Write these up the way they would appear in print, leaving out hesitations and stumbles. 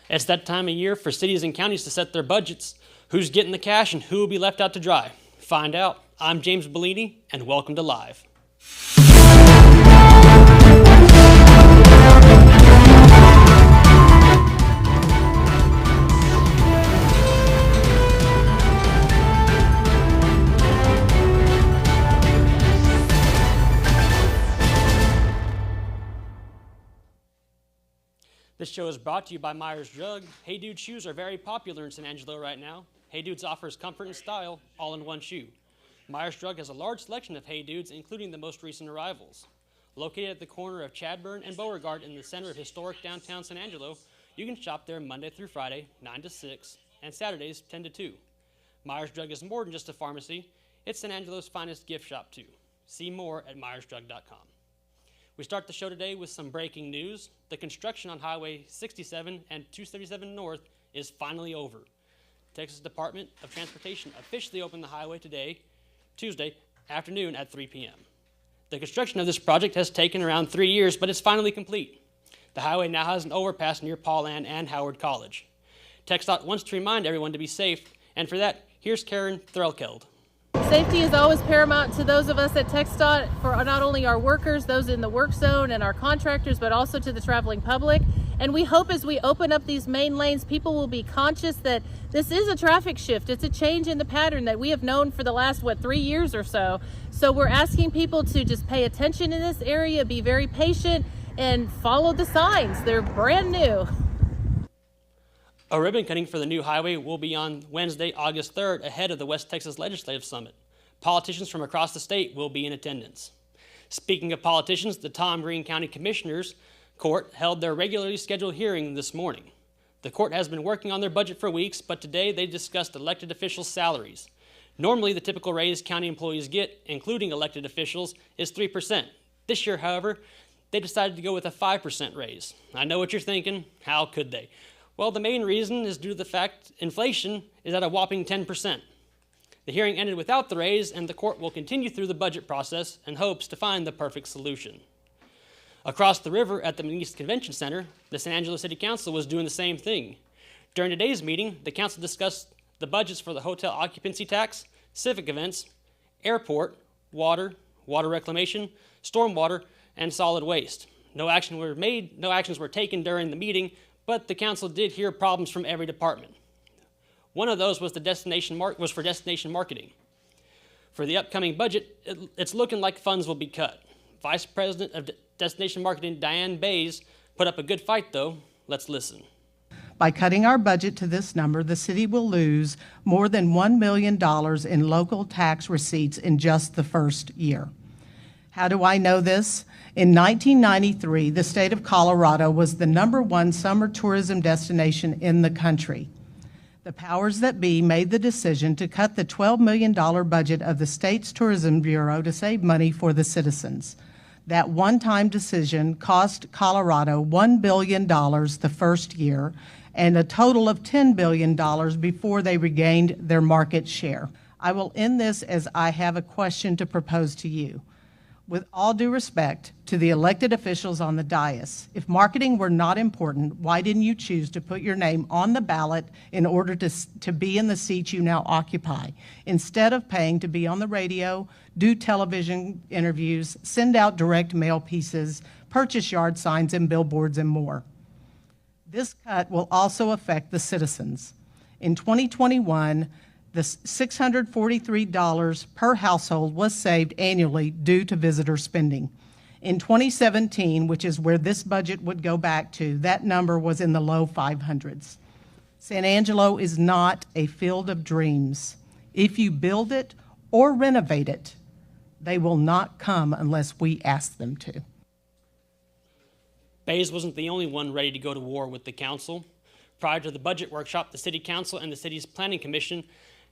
It's that time of year for cities and counties to set their budgets. Who's getting the cash and who will be left out to dry? Find out. I'm James Bellini, and welcome to Live. This show is brought to you by Myers Drug. Hey Dude shoes are very popular in San Angelo right now. Hey Dudes offers comfort and style all in one shoe. Myers Drug has a large selection of Hey Dudes, including the most recent arrivals. Located at the corner of Chadburn and Beauregard in the center of historic downtown San Angelo, you can shop there Monday through Friday, 9 to 6, and Saturdays, 10 to 2. Myers Drug is more than just a pharmacy. It's San Angelo's finest gift shop, too. See more at myersdrug.com. We start the show today with some breaking news. The construction on Highway 67 and 277 North is finally over. Texas Department of Transportation officially opened the highway today, Tuesday afternoon at 3 p.m. The construction of this project has taken around 3 years, but it's finally complete. The highway now has an overpass near Paulan and Howard College. TxDOT wants to remind everyone to be safe, and for that, here's Karen Threlkeld. Safety is always paramount to those of us at TxDOT, for not only our workers, those in the work zone, and our contractors, but also to the traveling public. And we hope as we open up these main lanes, people will be conscious that this is a traffic shift. It's a change in the pattern that we have known for the last, 3 years or so. So we're asking people to just pay attention in this area, be very patient, and follow the signs. They're brand new. A ribbon cutting for the new highway will be on Wednesday, August 3rd, ahead of the West Texas Legislative Summit. Politicians from across the state will be in attendance. Speaking of politicians, the Tom Green County Commissioners Court held their regularly scheduled hearing this morning. The court has been working on their budget for weeks, but today they discussed elected officials' salaries. Normally, the typical raise county employees get, including elected officials, is 3%. This year, however, they decided to go with a 5% raise. I know what you're thinking. How could they? Well, the main reason is due to the fact inflation is at a whopping 10%. The hearing ended without the raise, and the court will continue through the budget process in hopes to find the perfect solution. Across the river at the McNeese Convention Center, the San Angelo City Council was doing the same thing. During today's meeting, the council discussed the budgets for the hotel occupancy tax, civic events, airport, water reclamation, stormwater, and solid waste. No actions were taken during the meeting, but the council did hear problems from every department. One of those was for destination marketing. For the upcoming budget, it's looking like funds will be cut. Vice President of Destination Marketing, Diane Bays, put up a good fight, though. Let's listen. By cutting our budget to this number, the city will lose more than $1 million in local tax receipts in just the first year. How do I know this? In 1993, the state of Colorado was the #1 summer tourism destination in the country. The powers that be made the decision to cut the $12 million budget of the state's tourism bureau to save money for the citizens. That one-time decision cost Colorado $1 billion the first year and a total of $10 billion before they regained their market share. I will end this as I have a question to propose to you. With all due respect to the elected officials on the dais, if marketing were not important, why didn't you choose to put your name on the ballot in order to be in the seat you now occupy, instead of paying to be on the radio, do television interviews, send out direct mail pieces, purchase yard signs and billboards and more? This cut will also affect the citizens. In 2021, the $643 per household was saved annually due to visitor spending. In 2017, which is where this budget would go back to, that number was in the low 500s. San Angelo is not a field of dreams. If you build it or renovate it, they will not come unless we ask them to. Bays wasn't the only one ready to go to war with the council. Prior to the budget workshop, the City Council and the city's Planning Commission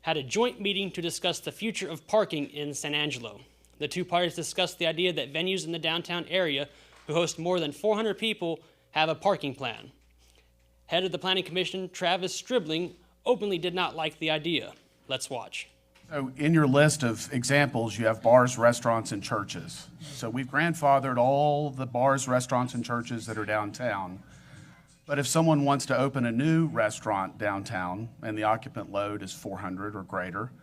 had a joint meeting to discuss the future of parking in San Angelo. The two parties discussed the idea that venues in the downtown area who host more than 400 people have a parking plan. Head of the Planning Commission, Travis Stribling, openly did not like the idea. Let's watch. So in your list of examples, you have bars, restaurants, and churches. So we've grandfathered all the bars, restaurants, and churches that are downtown. But if someone wants to open a new restaurant downtown and the occupant load is 400 or greater,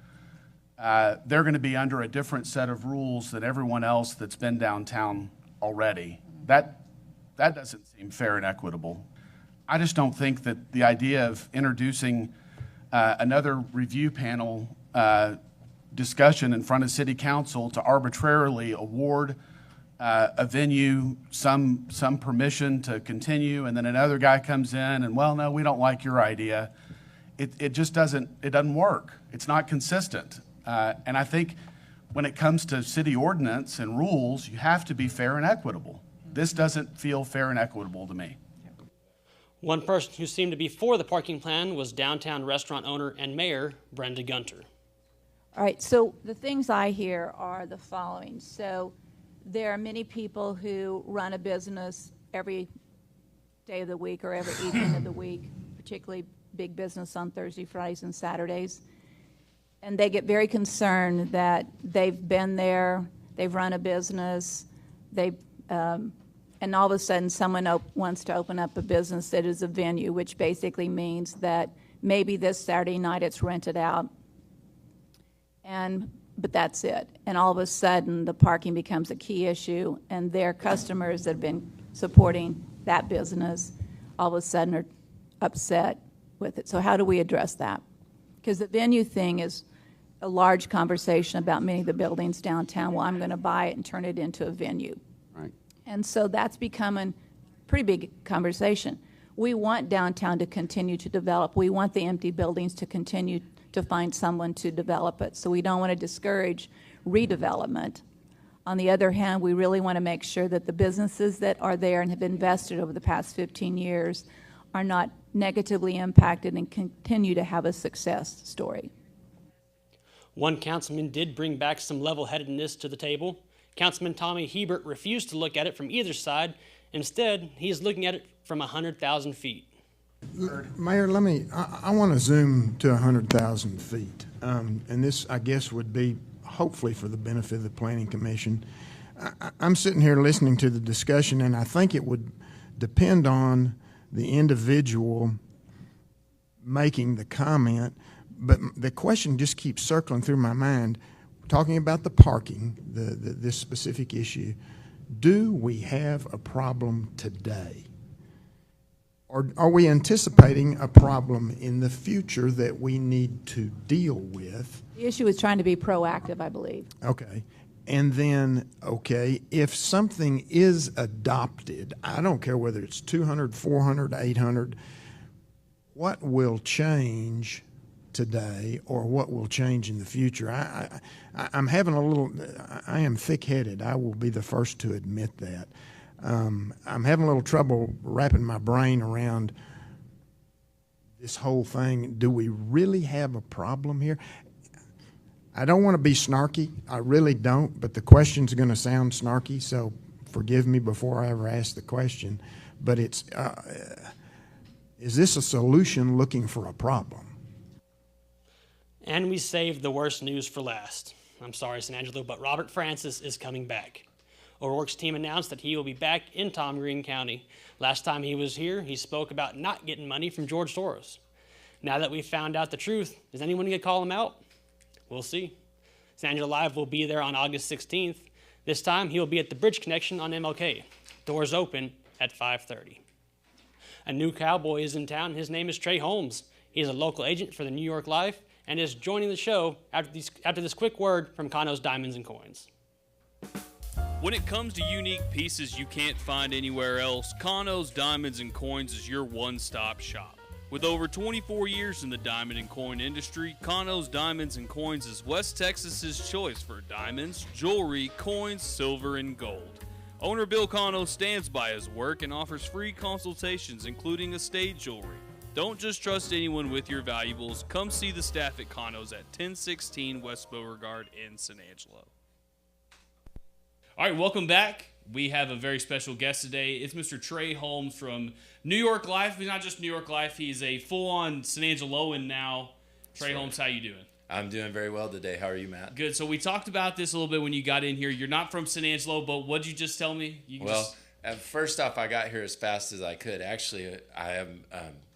they're going to be under a different set of rules than everyone else that's been downtown already. That doesn't seem fair and equitable. I just don't think that the idea of introducing another review panel discussion in front of City Council to arbitrarily award a venue some permission to continue, and then another guy comes in and, well, no, we don't like your idea. It just doesn't work. It's not consistent. And I think when it comes to city ordinance and rules, you have to be fair and equitable. This doesn't feel fair and equitable to me. One person who seemed to be for the parking plan was downtown restaurant owner and mayor Brenda Gunter. All right, so the things I hear are the following. So there are many people who run a business every day of the week or every evening of the week, particularly big business on Thursday, Fridays, and Saturdays. And they get very concerned that they've been there, they've run a business, and all of a sudden someone wants to open up a business that is a venue, which basically means that maybe this Saturday night it's rented out, but that's it. And all of a sudden the parking becomes a key issue, and their customers that have been supporting that business all of a sudden are upset with it. So how do we address that? Because the venue thing is a large conversation about many of the buildings downtown. Well, I'm going to buy it and turn it into a venue. Right. And so that's becoming a pretty big conversation. We want downtown to continue to develop. We want the empty buildings to continue to find someone to develop it. So we don't want to discourage redevelopment. On the other hand, we really want to make sure that the businesses that are there and have invested over the past 15 years are not negatively impacted and continue to have a success story. One councilman did bring back some level-headedness to the table. Councilman Tommy Hebert refused to look at it from either side. Instead, he is looking at it from 100,000 feet. Mayor, I want to zoom to 100,000 feet. And this, I guess, would be hopefully for the benefit of the Planning Commission. I'm sitting here listening to the discussion, and I think it would depend on the individual making the comment, but the question just keeps circling through my mind, talking about the parking, this specific issue. Do we have a problem today? Or are we anticipating a problem in the future that we need to deal with? The issue is trying to be proactive, I believe. Okay. And then, okay, if something is adopted, I don't care whether it's 200, 400, 800, what will change today or what will change in the future? I'm having I am thick-headed. I will be the first to admit that. I'm having a little trouble wrapping my brain around this whole thing. Do we really have a problem here? I don't want to be snarky. I really don't, but the question's going to sound snarky, so forgive me before I ever ask the question. But it's, is this a solution looking for a problem? And we saved the worst news for last. I'm sorry, San Angelo, but Robert Francis is coming back. O'Rourke's team announced that he will be back in Tom Green County. Last time he was here, he spoke about not getting money from George Soros. Now that we've found out the truth, is anyone going to call him out? We'll see. San Angelo Live will be there on August 16th. This time, he will be at the Bridge Connection on MLK. Doors open at 5:30. A new cowboy is in town. His name is Trey Holmes. He is a local agent for the New York Life and is joining the show after this quick word from Kano's Diamonds and Coins. When it comes to unique pieces you can't find anywhere else, Kano's Diamonds and Coins is your one-stop shop. With over 24 years in the diamond and coin industry, Kano's Diamonds and Coins is West Texas's choice for diamonds, jewelry, coins, silver, and gold. Owner Bill Kano stands by his work and offers free consultations, including estate jewelry. Don't just trust anyone with your valuables. Come see the staff at Kano's at 1016 West Beauregard in San Angelo. All right, welcome back. We have a very special guest today. It's Mr. Trey Holmes from New York Life. He's not just New York Life. He's a full-on San Angeloan now. Trey Holmes, how you doing? I'm doing very well today. How are you, Matt? Good. So we talked about this a little bit when you got in here. You're not from San Angelo, but what did you just tell me? First off, I got here as fast as I could. Actually, I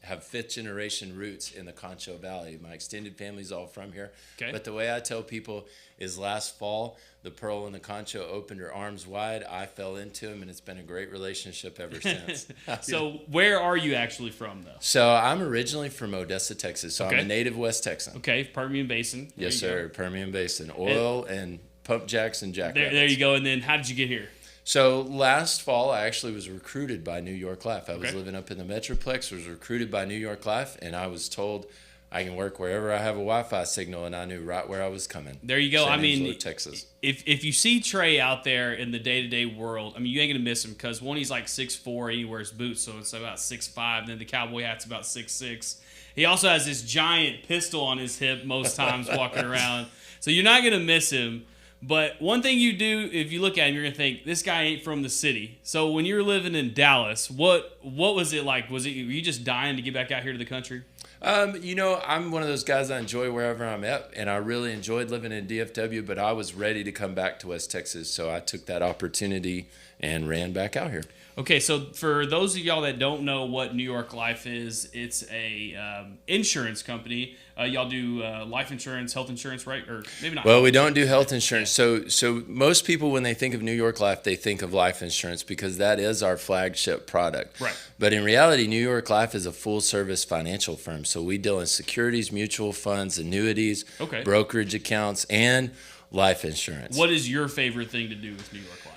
have fifth generation roots in the Concho Valley. My extended family's all from here. Okay. But the way I tell people is last fall, the Pearl and the Concho opened her arms wide. I fell into them, and it's been a great relationship ever since. So where are you actually from, though? So I'm originally from Odessa, Texas. So Okay. I'm a native West Texan. Okay, Permian Basin. There Yes, you go. sir. Permian Basin. Oil and pump jacks and jackrabbits. There you go. And then how did you get here? So last fall, I actually was recruited by New York Life. I was Okay. living up in the Metroplex, was recruited by New York Life, and I was told I can work wherever I have a Wi-Fi signal, and I knew right where I was coming. There you go. San I mean, Angelo, Texas. If you see Trey out there in the day-to-day world, I mean, you ain't gonna miss him because one, he's like 6'4", and he wears boots, so it's about 6'5". Then the cowboy hat's about 6'6". He also has this giant pistol on his hip most times walking around, so you're not gonna miss him. But one thing you do, if you look at him, you're gonna think this guy ain't from the city. So when you were living in Dallas, what was it like? Were you just dying to get back out here to the country? I'm one of those guys I enjoy wherever I'm at, and I really enjoyed living in DFW, but I was ready to come back to West Texas, so I took that opportunity and ran back out here. Okay, so for those of y'all that don't know what New York Life is, it's a insurance company. Y'all do life insurance, health insurance, right? Or maybe not. Well, we don't do health insurance. So most people, when they think of New York Life, they think of life insurance because that is our flagship product. Right. But in reality, New York Life is a full-service financial firm. So we deal in securities, mutual funds, annuities, Okay. brokerage accounts, and life insurance. What is your favorite thing to do with New York Life?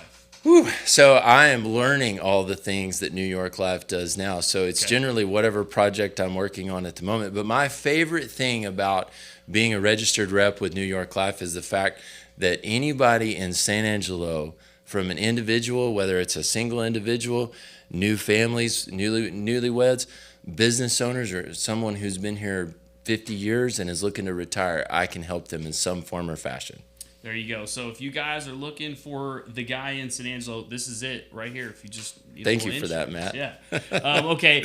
So I am learning all the things that New York Life does now. So it's Okay. generally whatever project I'm working on at the moment. But my favorite thing about being a registered rep with New York Life is the fact that anybody in San Angelo, from an individual, whether it's a single individual, new families, newlyweds, business owners, or someone who's been here 50 years and is looking to retire, I can help them in some form or fashion. There you go. So if you guys are looking for the guy in San Angelo, this is it right here. If you just need a Thank little you for that, insurance. Matt. Yeah. Okay.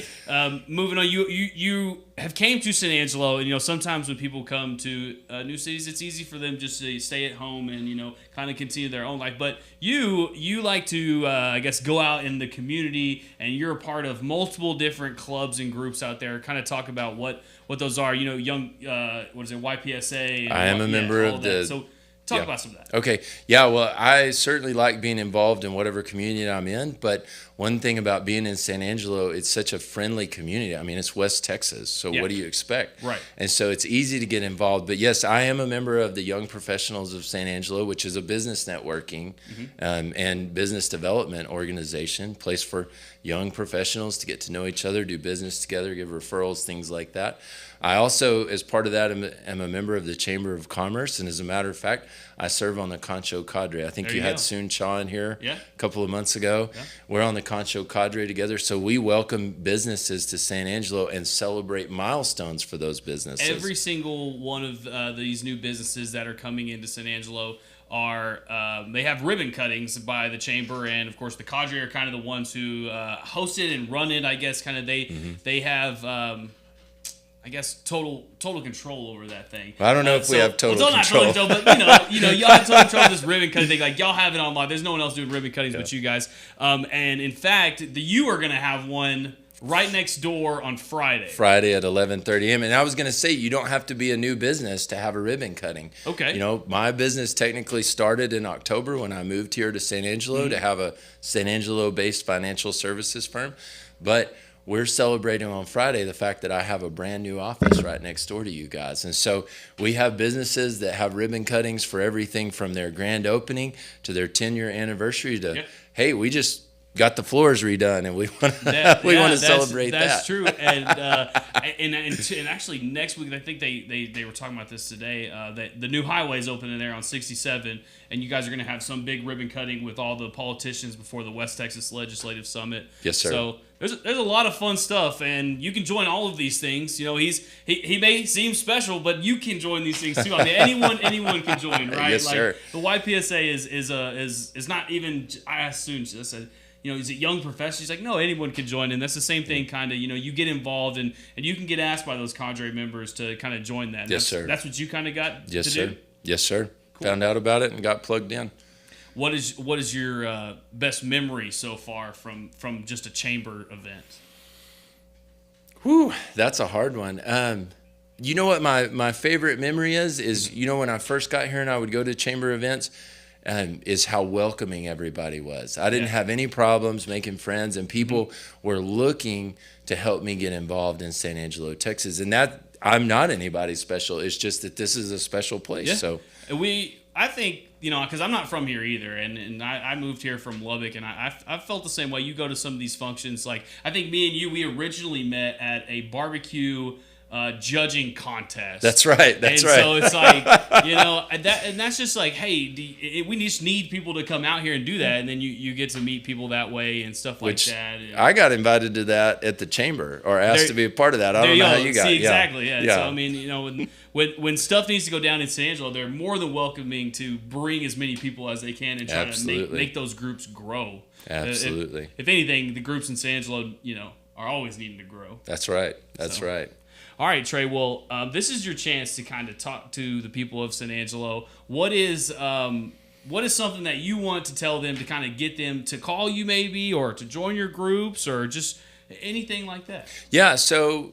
Moving on. You have came to San Angelo, and sometimes when people come to new cities, it's easy for them just to stay at home and kind of continue their own life. But you like to I guess go out in the community, and you're a part of multiple different clubs and groups out there. Kind of talk about what those are. Young what is it, YPSA? And I am a member all of that. the. So talk Yeah. about some of that. Okay. Yeah, well, I certainly like being involved in whatever community I'm in, but one thing about being in San Angelo, it's such a friendly community. I mean, it's West Texas, so Yeah. what do you expect? Right. And so it's easy to get involved. But yes, I am a member of the Young Professionals of San Angelo, which is a business networking and business development organization, place for young professionals to get to know each other, do business together, give referrals, things like that. I also, as part of that, am a member of the Chamber of Commerce, and as a matter of fact, I serve on the Concho Cadre. I think There you you had go. Soon Cha in here Yeah. a couple of months ago. Yeah. We're on the Concho Cadre together, so we welcome businesses to San Angelo and celebrate milestones for those businesses. Every single one of these new businesses that are coming into San Angelo are they have ribbon cuttings by the chamber, and of course the cadre are kind of the ones who host it and run it. I guess kind of they have. I guess total control over that thing. I don't know if we have total not control. total control, but y'all have total control of this ribbon cutting thing. Like y'all have it online. There's no one else doing ribbon cuttings but you guys. And in fact, you are gonna have one right next door on Friday. Friday at 11:30 a.m. And I was going to say, you don't have to be a new business to have a ribbon cutting. Okay. My business technically started in October when I moved here to San Angelo to have a San Angelo-based financial services firm. But we're celebrating on Friday the fact that I have a brand new office right next door to you guys. And so we have businesses that have ribbon cuttings for everything from their grand opening to their 10-year anniversary to, hey, we just got the floors redone and we want to celebrate that. That's true. And actually next week, I think they were talking about this today, that the new highway's opening there on 67, and you guys are going to have some big ribbon cutting with all the politicians before the West Texas Legislative Summit. Yes, sir. So there's a lot of fun stuff, and you can join all of these things. He may seem special, but you can join these things too. I mean, anyone can join, right? Yes, sir. The YPSA is not even. I asked Soon, I said, is it young professionals? He's like, no, anyone can join. And that's the same thing, kind of, you get involved and you can get asked by those cadre members to kind of join that. Yes, sir. That's what you kind of got Yes, to sir. do? Yes, sir. Cool. Found out about it and got plugged in. what is your best memory so far from just a chamber event? Whew, that's a hard one. You know what my favorite memory is, you know, when I first got here and I would go to chamber events, is how welcoming everybody was. I didn't have any problems making friends, and people were looking to help me get involved in San Angelo, Texas. And that, I'm not anybody special. It's just that this is a special place. Yeah. So I think, you know, because I'm not from here either, and I moved here from Lubbock, and I felt the same way. You go to some of these functions, like I think me and you, we originally met at a barbecue judging contest. That's right. That's right. So it's like, you know, and that's just like, hey, we just need people to come out here and do that, and then you get to meet people that way and stuff like that. And I got invited to that at the chamber, or asked to be a part of that. I don't know how you got. See, exactly. Yeah. So I mean, you know, when stuff needs to go down in San Angelo, they're more than welcoming to bring as many people as they can and try to make those groups grow. Absolutely. If anything, the groups in San Angelo, you know, are always needing to grow. That's right. That's right. All right, Trey. Well, this is your chance to kind of talk to the people of San Angelo. What is something that you want to tell them to kind of get them to call you, maybe, or to join your groups, or just anything like that? Yeah. So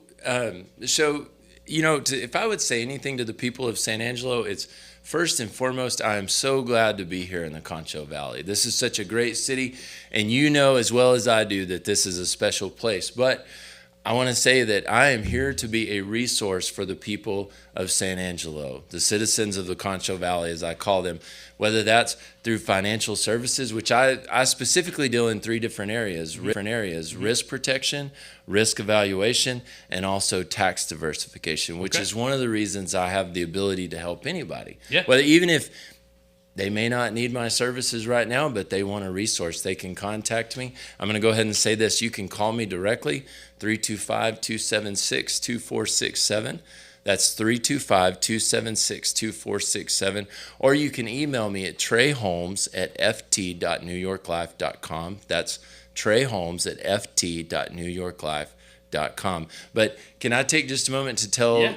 you know, if I would say anything to the people of San Angelo, it's first and foremost, I am so glad to be here in the Concho Valley. This is such a great city, and you know as well as I do that this is a special place. But I want to say that I am here to be a resource for the people of San Angelo, the citizens of the Concho Valley, as I call them, whether that's through financial services, which I specifically deal in three different areas, risk protection, risk evaluation, and also tax diversification, which is one of the reasons I have the ability to help anybody. Yeah. Whether even if they may not need my services right now, but they want a resource, they can contact me. I'm going to go ahead and say this. You can call me directly, 325-276-2467. That's 325-276-2467. Or you can email me at treyholmes@ft.newyorklife.com. That's treyholmes@ft.newyorklife.com. But can I take just a moment to tell you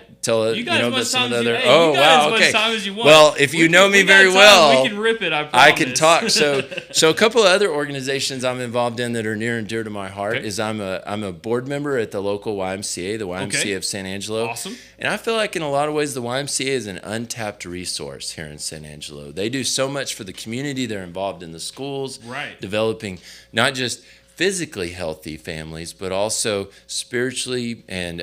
got as much some time of the as other? you, Oh, you got wow, as much okay. time as you want. Well, if you know me very well, we can rip it. I promise. I can talk. So a couple of other organizations I'm involved in that are near and dear to my heart is I'm a board member at the local YMCA, the YMCA of San Angelo. Awesome. And I feel like in a lot of ways the YMCA is an untapped resource here in San Angelo. They do so much for the community. They're involved in the schools, developing not just physically healthy families, but also spiritually and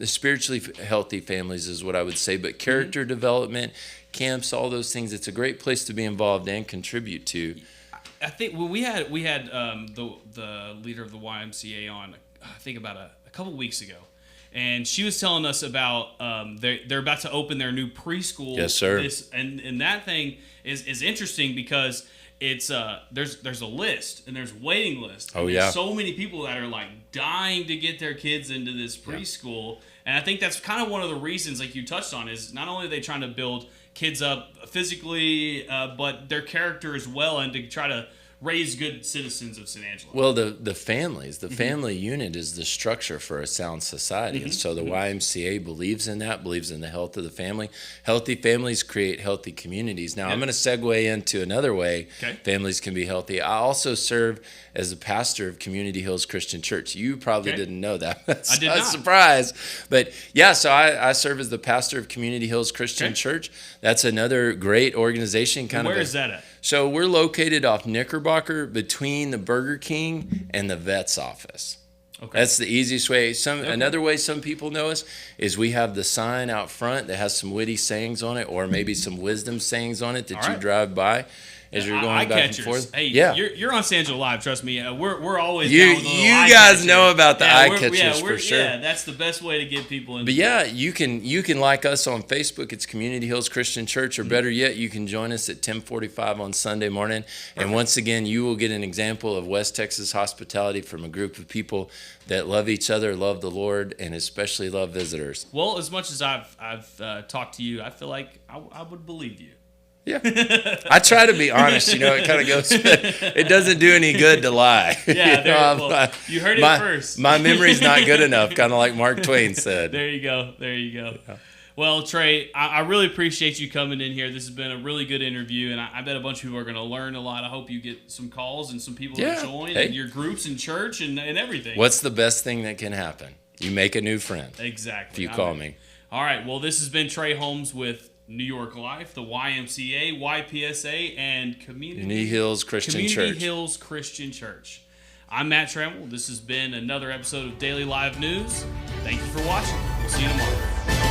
spiritually healthy families is what I would say. But character development, camps, all those things. It's a great place to be involved and contribute to. I think we had the leader of the YMCA on, I think about a couple weeks ago, and she was telling us about they're about to open their new preschool. Yes, sir. And that thing is interesting because it's there's a list and there's waiting list. Oh, and yeah. There's so many people that are like dying to get their kids into this preschool, and I think that's kind of one of the reasons, like you touched on, is not only are they trying to build kids up physically, but their character as well, and to try to raise good citizens of San Angelo. Well, the families, the family unit is the structure for a sound society. And so the YMCA believes in that, believes in the health of the family. Healthy families create healthy communities. Now, I'm going to segue into another way families can be healthy. I also serve as the pastor of Community Hills Christian Church. You probably didn't know that. That's I did not. A surprise. But yeah, so I serve as the pastor of Community Hills Christian Church. That's another great organization. Where is that at? So we're located off Knickerbocker between the Burger King and the vet's office. Okay. That's the easiest way. Another way some people know us is we have the sign out front that has some witty sayings on it, or maybe some wisdom sayings on it that you drive by as you're going back and forth. Hey, yeah, you're on San Angelo Live. Trust me, we're always you down with the little eye guys catcher. know about the eye catchers for sure. Yeah, that's the best way to get people in. But yeah, you can like us on Facebook. It's Community Hills Christian Church, or better yet, you can join us at 10:45 on Sunday morning. And once again, you will get an example of West Texas hospitality from a group of people that love each other, love the Lord, and especially love visitors. Well, as much as I've talked to you, I feel like I would believe you. Yeah, I try to be honest. You know, it kind of goes. It doesn't do any good to lie. Yeah, you heard it first. My memory's not good enough, kind of like Mark Twain said. There you go. Well, Trey, I really appreciate you coming in here. This has been a really good interview, and I bet a bunch of people are going to learn a lot. I hope you get some calls and some people to join and your groups in church and everything. What's the best thing that can happen? You make a new friend. Exactly. If you call me. All right. Well, this has been Trey Holmes with New York Life, the YMCA, YPSA, and Community Hills Christian Church. I'm Matt Trammell. This has been another episode of Daily Live News. Thank you for watching. We'll see you tomorrow.